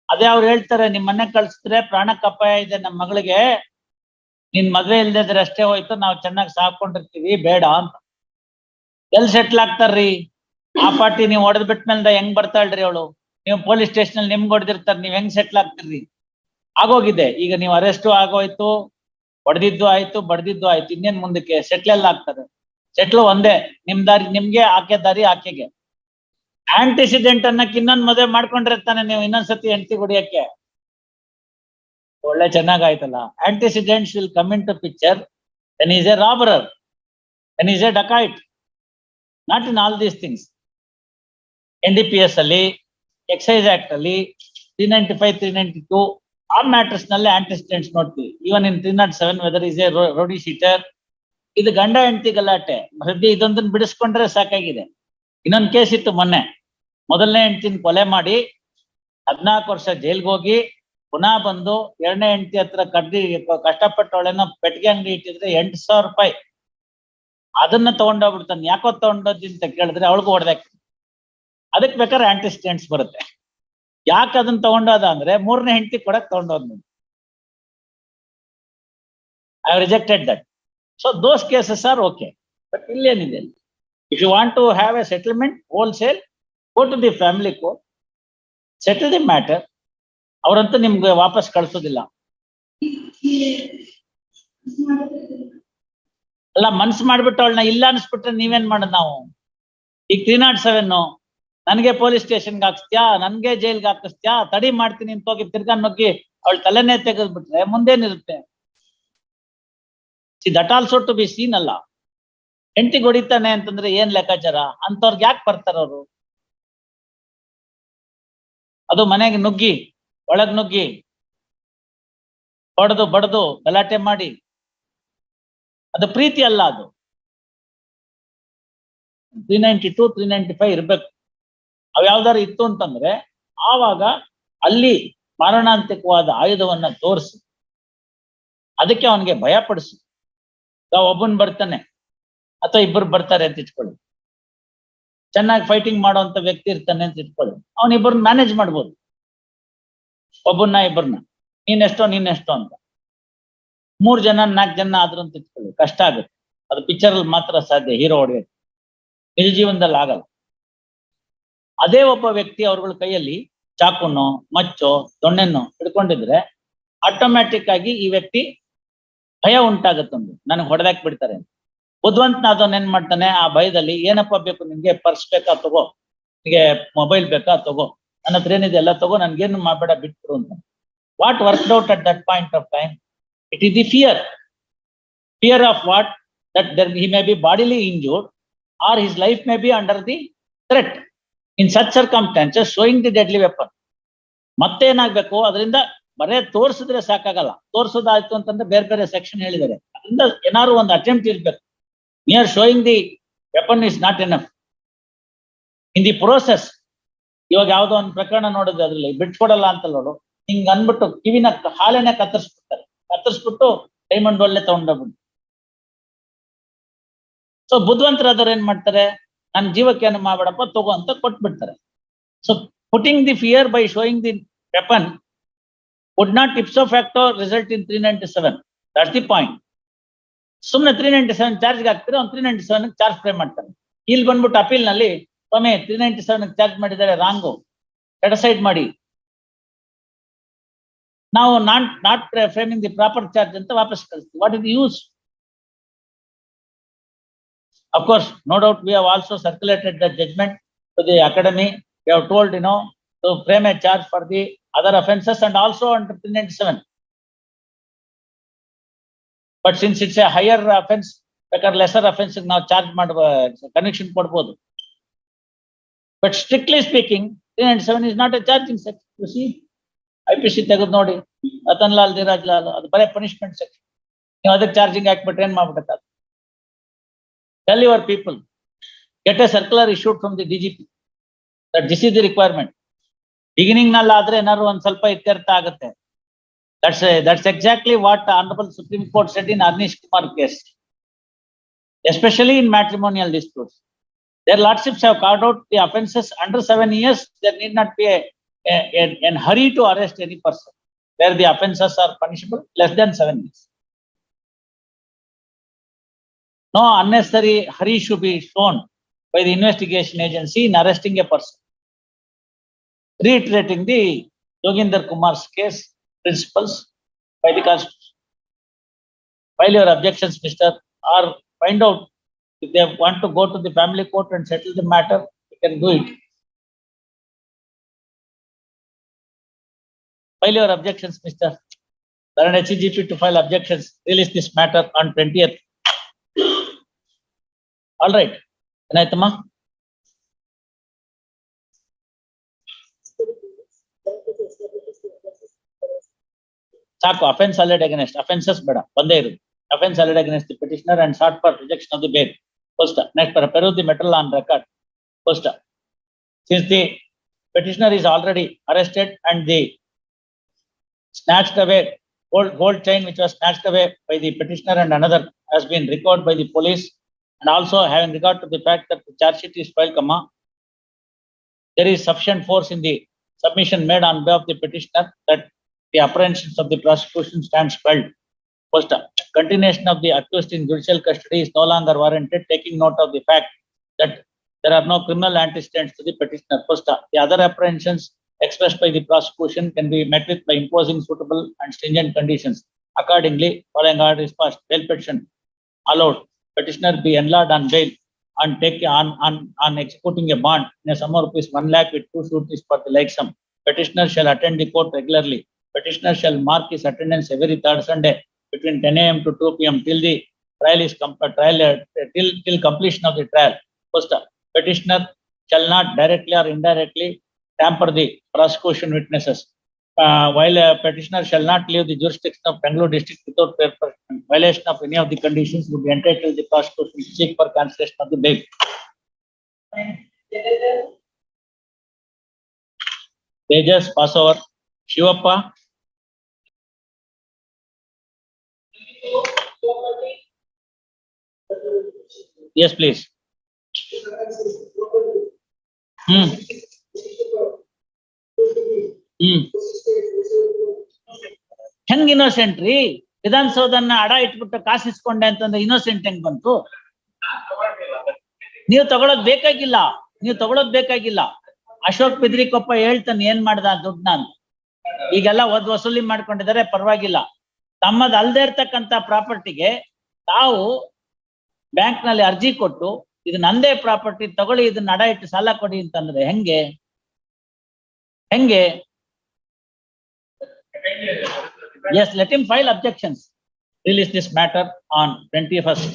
ಅದೇ ಅವ್ರು ಹೇಳ್ತಾರೆ, ನಿಮ್ ಮನೆ ಕಳ್ಸಿದ್ರೆ ಪ್ರಾಣಕ್ಕೆ ಅಪಾಯ ಇದೆ, ನಮ್ಮ ಮಗಳಿಗೆ ನಿನ್ ಮದ್ವೆ ಇಲ್ದಿದ್ರೆ ಅಷ್ಟೇ ಹೋಯ್ತು, ನಾವು ಚೆನ್ನಾಗಿ ಸಾಕೊಂಡಿರ್ತೀವಿ, ಬೇಡ ಅಂತ. ಎಲ್ ಸೆಟ್ಲ್ ಆಗ್ತಾರ್ರಿ? ಆ ಪಾರ್ಟಿ ನೀವು ಹೊಡೆದ್ ಬಿಟ್ಮೇಲೆ ಹೆಂಗ್ ಬರ್ತಾಳ್ರಿ ಅವಳು? ನೀವು ಪೊಲೀಸ್ ಸ್ಟೇಷನ್ ಅಲ್ಲಿ ನಿಮ್ಗೆ ಹೊಡೆದಿರ್ತಾರ, ನೀವ್ ಹೆಂಗ್ ಸೆಟ್ಲ್ ಆಗ್ತಿರ್ರಿ? ಆಗೋಗಿದೆ. ಈಗ ನೀವು ಅರೆಸ್ಟು ಆಗೋಯ್ತು, ಹೊಡೆದಿದ್ದು ಆಯ್ತು, ಬಡ್ದಿದ್ದು ಆಯ್ತು, ಇನ್ನೇನ್ ಮುಂದಕ್ಕೆ ಸೆಟ್ಲ್ ಎಲ್ಲ ಆಗ್ತದೆ? ಸೆಟ್ಲು ಒಂದೇ, ನಿಮ್ ದಾರಿ ನಿಮ್ಗೆ, ಆಕೆ ದಾರಿ ಆಕೆಗೆ. ಆಂಟಿಸಿಡೆಂಟ್ ಅನ್ನಕ್ಕೆ ಇನ್ನೊಂದ್ ಮದುವೆ ಮಾಡ್ಕೊಂಡಿರ್ತಾನೆ, ನೀವು ಇನ್ನೊಂದ್ಸತಿ ಹೆಂಡತಿ ಹೊಡಿಯಕ್ಕೆ. ಒಳ್ಳೆ ಚೆನ್ನಾಗಾಯ್ತಲ್ಲ. Antecedents will come in to picture when he is a robber, when he is a dacoit, not in all these things. NDPS ಅಲ್ಲಿ, ಎಕ್ಸೈಸ್ ಆಕ್ಟ್ ಅಲ್ಲಿ 395, 392 ಆ ಮ್ಯಾಟರ್ಸ್ ನಲ್ಲಿ ಆಂಟಿಸಿಡೆಂಟ್ಸ್ ನೋಡ್ತೀವಿ. Even in 307 whether is a rowdy sheeter. ಇದು ಗಂಡ ಹೆಂಡತಿ ಗಲಾಟೆ. ಸದ್ಯ ಇದೊಂದನ್ನ ಬಿಡಿಸ್ಕೊಂಡ್ರೆ ಸಾಕಾಗಿದೆ. ಇನ್ನೊಂದು ಕೇಸ್ ಇತ್ತು ಮೊನ್ನೆ, ಮೊದಲನೇ ಹೆಂಡತಿನ ಕೊಲೆ ಮಾಡಿ 14 ವರ್ಷ ಜೈಲ್ಗೆ ಹೋಗಿ ಪುನಃ ಬಂದು ಎರಡನೇ ಹೆಂಡತಿ ಹತ್ರ ಕಷ್ಟಪಟ್ಟವಳೇನೋ ಪೆಟ್ಟಿಗೆ ಅಂಗಡಿ ಇಟ್ಟಿದ್ರೆ 8,000 ರೂಪಾಯಿ ಅದನ್ನ ತಗೊಂಡೋಗ್ಬಿಡ್ತಾನೆ. ಯಾಕೋ ತಗೊಂಡೋದಿ ಅಂತ ಕೇಳಿದ್ರೆ ಅವಳಿಗೂ ಹೊಡೆದಾಕ್ತಾನೆ. ಅದಕ್ಕೆ ಬೇಕಾದ್ರೆ ಆಂಟಿಸಿಡೆಂಟ್ಸ್ ಬರುತ್ತೆ. ಯಾಕೆ ಅದನ್ನ ತಗೊಂಡೋದ ಅಂದ್ರೆ ಮೂರನೇ ಹೆಂಡತಿ ಕೊಡಕ್ ತಗೊಂಡೋದ್. I have rejected that. So those cases are okay. But ಇಲ್ಲೇನಿದೆ, if you want to have a settlement wholesale, go to the family court, settle the matter. ಅವರಂತೂ ನಿಮ್ಗೆ ವಾಪಸ್ ಕಳ್ಸೋದಿಲ್ಲ. ಅಲ್ಲ, ಮನ್ಸು ಮಾಡ್ಬಿಟ್ಟು ಅವಳನ್ನ ಇಲ್ಲ ಅನ್ಸ್ಬಿಟ್ರೆ ನೀವೇನ್ ಮಾಡೋದು ನಾವು? ಈಗ 307 ನನ್ಗೆ ಪೊಲೀಸ್ ಸ್ಟೇಷನ್ಗೆ ಹಾಕ್ಸ್ತ್ಯಾ, ನನ್ಗೆ ಜೈಲ್ಗೆ ಹಾಕಿಸ್ತ್ಯಾ, ತಡಿ ಮಾಡ್ತೀನಿ ಅಂತ ಹೋಗಿ ತಿರ್ಗಾ ನುಗ್ಗಿ ಅವಳ ತಲೆನೇ ತೆಗೆದ್ಬಿಟ್ರೆ ಮುಂದೇನಿರುತ್ತೆ? That also to be seen ಅಲ್ಲ. ಹೆಂಡತಿಗೆ ಹೊಡಿತಾನೆ ಅಂತಂದ್ರೆ ಏನ್ ಲೆಕ್ಕಾಚಾರ? ಅಂತವ್ರಿಗೆ ಯಾಕೆ ಬರ್ತಾರ ಅವರು? ಅದು ಮನೆಗೆ ನುಗ್ಗಿ, ಒಳಗ್ ನುಗ್ಗಿ ಹೊಡೆದು ಬಡದು ಗಲಾಟೆ ಮಾಡಿ, ಅದು ಪ್ರೀತಿ ಅಲ್ಲ. ಅದು 392, 395 ಇರ್ಬೇಕು. ಅವ್ ಯಾವ್ದಾರು ಇತ್ತು ಅಂತಂದ್ರೆ ಆವಾಗ ಅಲ್ಲಿ ಮಾರಣಾಂತಿಕವಾದ ಆಯುಧವನ್ನ ತೋರಿಸಿ ಅದಕ್ಕೆ ಅವನಿಗೆ ಭಯ ಪಡಿಸು. ಒಬ್ಬನ್ ಬರ್ತಾನೆ ಅಥವಾ ಇಬ್ಬರು ಬರ್ತಾರೆ ಅಂತ ಇಟ್ಕೊಳ್ಳಿ, ಚೆನ್ನಾಗಿ ಫೈಟಿಂಗ್ ಮಾಡುವಂತ ವ್ಯಕ್ತಿ ಇರ್ತಾನೆ ಅಂತ ಇಟ್ಕೊಳ್ಳಿ, ಅವನಿಬ್ಬರನ್ನ ಮ್ಯಾನೇಜ್ ಮಾಡ್ಬೋದು. ಒಬ್ಬನ್ನ ಇಬ್ಬರನ್ನ, ನೀನೆಷ್ಟೋ ಅಂತ. 3 ಜನ 4 ಜನ ಆದ್ರೂ ಅಂತ ಇಟ್ಕೊಳ್ಳಿ, ಕಷ್ಟ ಆಗುತ್ತೆ. ಅದು ಪಿಕ್ಚರ್ ಅಲ್ಲಿ ಮಾತ್ರ ಸಾಧ್ಯ ಹೀರೋ ಹೊಡೆಯೋದು, ನಿಜ ಜೀವನದಲ್ಲಿ ಆಗಲ್ಲ. ಅದೇ ಒಬ್ಬ ವ್ಯಕ್ತಿ ಅವ್ರಗಳ ಕೈಯಲ್ಲಿ ಚಾಕುನೋ ಮಚ್ಚೋ ದೊಣ್ಣೆನೋ ಹಿಡ್ಕೊಂಡಿದ್ರೆ ಆಟೋಮ್ಯಾಟಿಕ್ ಆಗಿ ಈ ವ್ಯಕ್ತಿ ಭಯ ಉಂಟಾಗತ್ತೊಂದು, ನನಗೆ ಹೊಡೆದಾಕ್ ಬಿಡ್ತಾರೆ ಅಂತ. ಬುದ್ಧಿವಂತನಾದವನ್ ಏನ್ ಮಾಡ್ತಾನೆ, ಆ ಭಯದಲ್ಲಿ ಏನಪ್ಪಾ ಬೇಕು ನಿಮ್ಗೆ? ಪರ್ಸ್ ಬೇಕಾ ತಗೋ, ನಿಮಗೆ ಮೊಬೈಲ್ ಬೇಕಾ ತಗೋ, ನನ್ನ ಹತ್ರ ಏನಿದೆ ಎಲ್ಲ ತಗೋ, ನನ್ಗೇನು ಮಾಡಬೇಡ, ಬಿಟ್ಬಿಡು ಅಂತ. What worked out at that point of time? It is the fear of what? That he may be bodily injured or his life may be under the threat. In such circumstances, showing the deadly weapon. ಮತ್ತೆ ಏನಾಗ್ಬೇಕು? ಅದರಿಂದ ಬರೇ ತೋರಿಸಿದ್ರೆ ಸಾಕಾಗಲ್ಲ. ತೋರಿಸೋದಾಯ್ತು ಅಂತಂದ್ರೆ ಬೇರೆ ಬೇರೆ section ಹೇಳಿದ್ದಾರೆ. ಅದರಿಂದ ಏನಾದ್ರು ಒಂದು ಅಟೆಂಪ್ಟ್ ಇರ್ಬೇಕು. Near showing the weapon is not enough. In the process, ಇವಾಗ ಯಾವ್ದೋ ಒಂದು ಪ್ರಕರಣ ನೋಡಿದ್ರೆ ಅದ್ರಲ್ಲಿ ಬಿಟ್ಕೊಡಲ್ಲ ಅಂತ ನೋಡು, ಹಿಂಗ್ ಅನ್ಬಿಟ್ಟು ಕಿವಿನ ಹಾಲೆನೆ ಕತ್ತರಿಸ್ಬಿಟ್ಟು ಡೈಮಂಡ್ ಒಳ್ಳೆ ತಗೊಂಡೋಗ್ಬಿಟ್ಟು. ಸೊ ಬುದ್ಧಿವಂತರಾದವ್ರು ಏನ್ ಮಾಡ್ತಾರೆ, ನನ್ ಜೀವಕ್ಕೆ ಏನು ಮಾಡ್ಬೇಡಪ್ಪ, ತಗೋ ಅಂತ ಕೊಟ್ಬಿಡ್ತಾರೆ. So putting the fear by showing the weapon would not ipso facto result in 397. That's the point. ಸುಮ್ನೆ 397 ಚಾರ್ಜ್ಗೆ ಹಾಕ್ತಾರೆ, ಅವ್ನು 397 ಚಾರ್ಜ್ ಫ್ರೇಮ್ ಮಾಡ್ತಾರೆ. ಇಲ್ಲಿ ಬಂದ್ಬಿಟ್ಟು ಅಪೀಲ್ ನಲ್ಲಿ ಸ್ವಾಮಿ 397 ಚಾರ್ಜ್ ಮಾಡಿದ್ದಾರೆ, ರಾಂಗು, ಸೆಟಸೈಡ್ ಮಾಡಿ, ನಾವು not framing the proper charge ಅಂತ ವಾಪಸ್ ಕಳಿಸ್ತೀವಿ. What is the use? Of course, no doubt we have also circulated the judgment to the academy. We have told, to frame a charge for the other offences and also under 397. But since it's a higher offense, ಬೇಕಾದ್ರೆ lesser offense ನಾವು charge ಮಾಡುವ connection ಕೊಡ್ಬೋದು. But strictly speaking, 397 is not a charging section. You see, IPC ತೆಗೆದು ನೋಡಿ, ರತನ್ ಲಾಲ್, ಧೀರಾಜ್ ಲಾಲ್, ಅದು ಬರೀ punishment section. ನೀವು ಅದಕ್ಕೆ ಚಾರ್ಜಿಂಗ್ ಹಾಕ್ಬಿಟ್ರೆ ಏನ್ ಮಾಡ್ಬಿಡ್ತಾರೆ? Tell your people, get a circular issued from the DGP that this is the requirement. Beginning nalla adre enaru ond ಸ್ವಲ್ಪ ಇತ್ಯರ್ಥ ಆಗುತ್ತೆ. That's exactly what the Honorable Supreme Court said in Arnish Kumar case, especially in matrimonial disputes. Their lordships have carved out the offences under 7 years. There need not be a in hurry to arrest any person where the offences are punishable less than 7 years. No unnecessary hurry should be shown by the investigation agency in arresting a person. Reiterating the Joginder Kumar's case principles by the Constitution. File your objections, Mr. Or find out if they want to go to the family court and settle the matter, you can do it. File your objections, Mr. Dharan HCGP to file objections. Release this matter on 20th. All right. Anaitama. Saku, offense alleged against offences beda bandeiru. Offense alleged against the petitioner and sought for rejection of the bail. First, next for Peru the matter on record. First, since the petitioner is already arrested and the snatched away gold chain which was snatched away by the petitioner and another has been recovered by the police, and also having regard to the fact that the charge sheet is filed, there is sufficient force in the submission made on behalf of the petitioner that the apprehensions of the prosecution stands filed. First, continuation of the accused in judicial custody is no longer warranted, taking note of the fact that there are no criminal antecedents to the petitioner. First, the other apprehensions expressed by the prosecution can be met with by imposing suitable and stringent conditions. Accordingly, following order is passed, bail petition allowed, petitioner be enlarged on bail and take on executing a bond in a sum of ₹1 lakh with 2 sureties for the like sum. Petitioner shall attend the court regularly. Petitioner shall mark his attendance every third Sunday between 10 a.m. to 2 p.m. till the trial is till completion of the trial. First, petitioner shall not directly or indirectly tamper the prosecution witnesses. While a petitioner shall not leave the jurisdiction of Bangalore district without violation of any of the conditions, would be entitled the prosecution to seek for cancellation of the bail. Tejas, pass over. Shivappa. Yes, please. ಹೆಂಗ್ innocent ರೀ? ವಿಧಾನಸೌಧನ್ನ ಅಡ ಇಟ್ಬಿಟ್ಟು ಕಾಸು ಇಸ್ಕೊಂಡೆ ಅಂತಂದ್ರೆ innocent ಹೆಂಗ್ ಬಂತು? ನೀವು ತಗೊಳೋದ್ ಬೇಕಾಗಿಲ್ಲ. ಅಶೋಕ್ ಬಿದ್ರಿಕೊಪ್ಪ ಹೇಳ್ತಾನೆ ಏನ್ ಮಾಡ್ದ ದುಡ್ಡನ್ನ ಅಂತ. ಈಗೆಲ್ಲ ವಸೂಲಿ ಮಾಡ್ಕೊಂಡಿದ್ದಾರೆ, ಪರವಾಗಿಲ್ಲ. ತಮ್ಮದ್ ಅಲ್ದೇ ಇರ್ತಕ್ಕಂತ ಪ್ರಾಪರ್ಟಿಗೆ ತಾವು ಬ್ಯಾಂಕ್ ನಲ್ಲಿ ಅರ್ಜಿ ಕೊಟ್ಟು ಇದು ನಂದೇ ಪ್ರಾಪರ್ಟಿ ತಗೊಳ್ಳಿ, ಇದನ್ನ ಅಡ ಇಟ್ಟು ಸಾಲ ಕೊಡಿ ಅಂತಂದ್ರೆ ಹೆಂಗೆ? Yes, let him file objections. Release this matter on 21st.